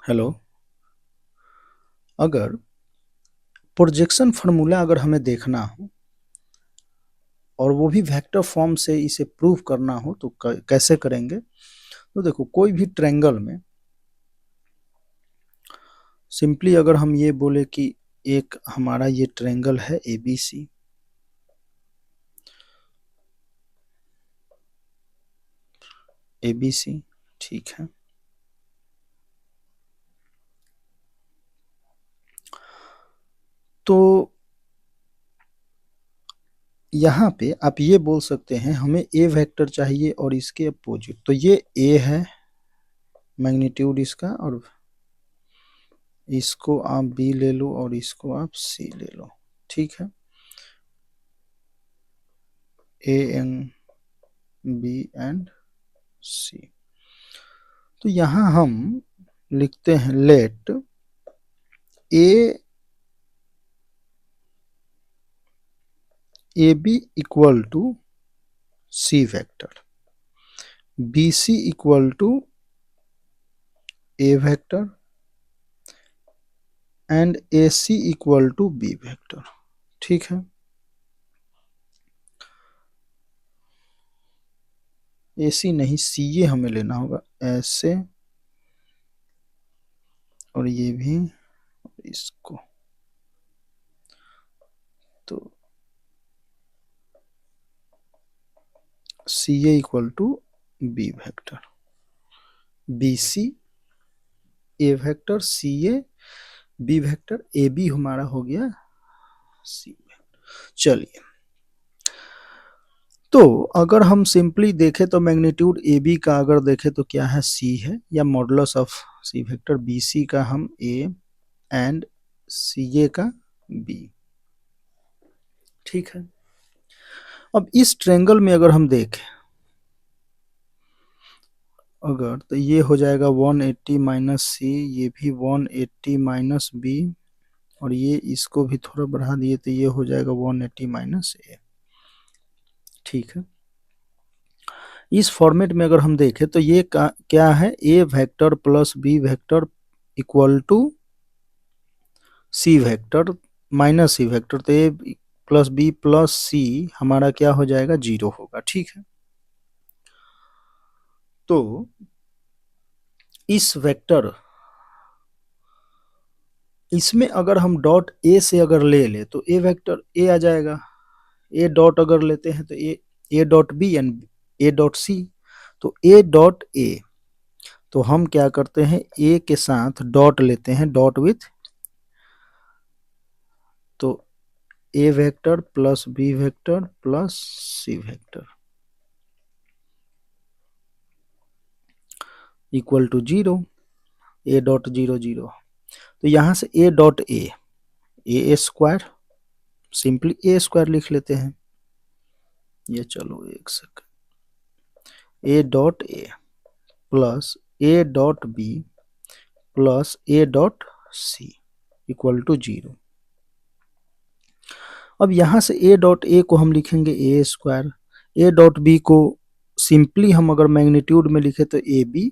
Hello. अगर projection formula अगर हमें देखना हो और वो भी वेक्टर फॉर्म से इसे प्रूव करना हो तो कैसे करेंगे? तो देखो, कोई भी ट्रायंगल में सिंपली अगर हम ये बोले कि एक हमारा ये ट्रायंगल है ABC, ABC, ठीक है। तो यहाँ पे आप ये बोल सकते हैं हमें A वेक्टर चाहिए और इसके अपोजिट, तो ये A है मैग्नीट्यूड इसका, और इसको आप B ले लो और इसको आप C ले लो, ठीक है। A and B and C। तो यहाँ हम लिखते हैं let AB equal to C vector, BC equal to A vector and AC equal to B vector, ठीक है। AC नहीं, CA हमें लेना होगा, ऐसे और ये भी इसको, तो CA equal to B vector, BC A vector, CA B vector, AB हमारा हो गया C वेक्टर। चलिए, तो अगर हम सिंपली देखें तो मैग्नीट्यूड AB का अगर देखें तो क्या है, C है, या modulus of C vector, BC का हम A एंड CA का B, ठीक है। अब इस ट्रायंगल में अगर हम देखें अगर, तो ये हो जाएगा 180 माइनस C, ये भी 180 माइनस B, और ये इसको भी थोड़ा बढ़ा दिए तो ये हो जाएगा 180 माइनस A, ठीक है। इस फॉर्मेट में अगर हम देखें तो ये क्या है, A vector plus B vector equal to C vector minus C vector, तो A plus B plus C हमारा क्या हो जाएगा, 0 होगा, ठीक है। तो इस वेक्टर, इसमें अगर हम डॉट A से अगर ले तो A वेक्टर A आ जाएगा, A डॉट अगर लेते हैं तो A dot B and A dot C, तो A डॉट A, तो हम क्या करते हैं, A के साथ डॉट लेते हैं, डॉट विथ, तो A vector plus B vector plus C vector equal to 0, A dot 0 0, तो यहाँ से A dot A square, simply A square लिख लेते हैं, ये चलो एक second, A dot A plus A dot B plus A dot C equal to 0। अब यहाँ से A डॉट A को हम लिखेंगे A square, A dot B को सिंपली हम अगर मैग्नीट्यूड में लिखे तो AB,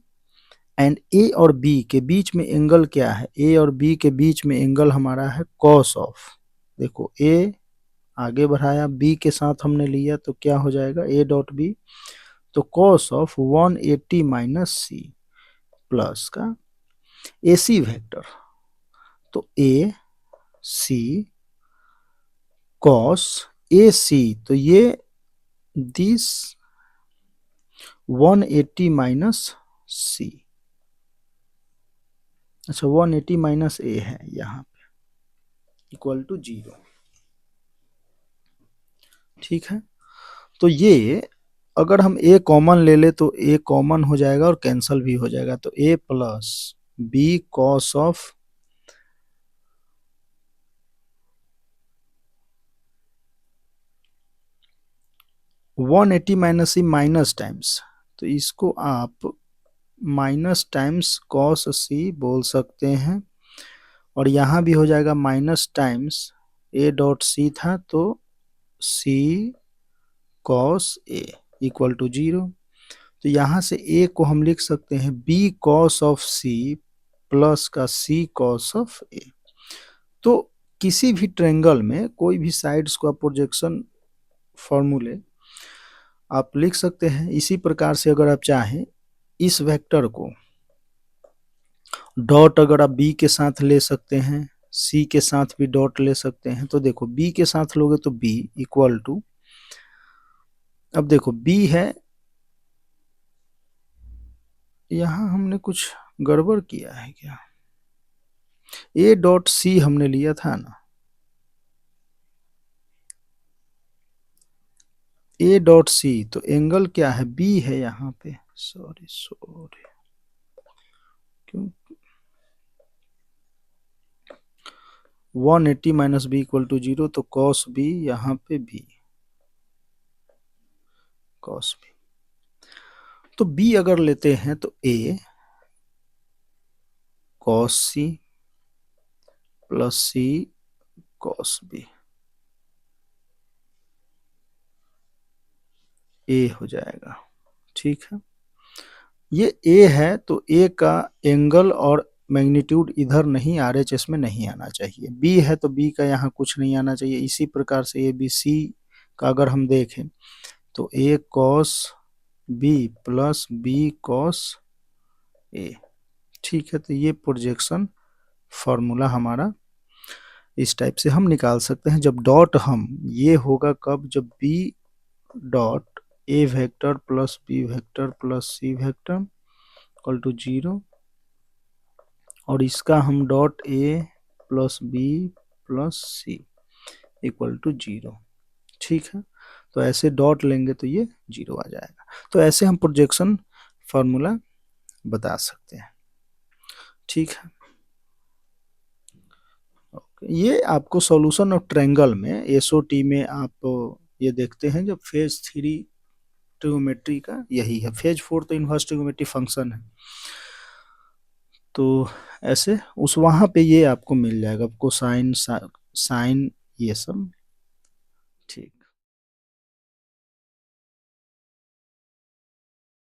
एंड A और B के बीच में एंगल क्या है, A और B के बीच में एंगल हमारा है कॉस ऑफ, देखो A आगे बढ़ाया, B के साथ हमने लिया तो क्या हो जाएगा, A डॉट B, तो cos of 180 minus C plus का AC वेक्टर, तो A C कॉस AC, तो ये दिस 180 माइनस C, अच्छा 180 माइनस A है यहाँ पे, इक्वल टू 0, ठीक है। तो ये अगर हम A कॉमन ले तो A कॉमन हो जाएगा और कैंसल भी हो जाएगा, तो A plus B cos of 180 minus C minus times, तो इसको आप माइनस टाइम्स कॉस C बोल सकते हैं, और यहाँ भी हो जाएगा minus times A dot C था, तो C cos A equal to 0, तो यहाँ से A को हम लिख सकते हैं B cos of C plus का सी कॉस ऑफ ए। तो किसी भी ट्रायंगल में कोई भी साइड्स का प्रोजेक्शन फॉर्मूले आप लिख सकते हैं। इसी प्रकार से अगर आप चाहें इस वेक्टर को डॉट अगर आप बी के साथ ले सकते हैं, सी के साथ भी डॉट ले सकते हैं। तो देखो बी के साथ लोगे तो बी इक्वल टू, अब देखो बी है, यहां हमने कुछ गड़बड़ किया है क्या, ए डॉट सी हमने लिया था ना, ए डॉट सी, तो एंगल क्या है, बी है यहाँ पे, सॉरी क्यों 180 माइनस बी इक्वल टू 0, तो कॉस बी यहाँ पे बी, कॉस बी। तो बी अगर लेते हैं तो A cos C plus C cos B, ए हो जाएगा। ठीक है, ये ए है तो ए का एंगल और मैग्नीट्यूड इधर नहीं, आरएचएस में नहीं आना चाहिए। बी है तो बी का यहाँ कुछ नहीं आना चाहिए। इसी प्रकार से ए बी सी का अगर हम देखें तो A cos B plus B cos A. ठीक है, तो ये प्रोजेक्शन फॉर्मूला हमारा इस टाइप से हम निकाल सकते हैं। जब डॉट हम ये होगा कब, जब B dot A vector plus B vector plus C vector equal to 0, और इसका हम dot A plus B plus C equal to 0। ठीक है, तो ऐसे डॉट लेंगे तो ये 0 आ जाएगा। तो ऐसे हम प्रोजेक्शन फार्मूला बता सकते हैं। ठीक है, ये आपको सॉल्यूशन ऑफ ट्रायंगल में एसओटी में आप ये देखते हैं जब फेज 3 ट्रिगोनोमेट्री का यही है, फेज 4 तो इनवर्स ट्रिगोनोमेट्री फंक्शन है। तो ऐसे उस वहां पे ये आपको मिल जाएगा, आपको साइन ये सब। ठीक।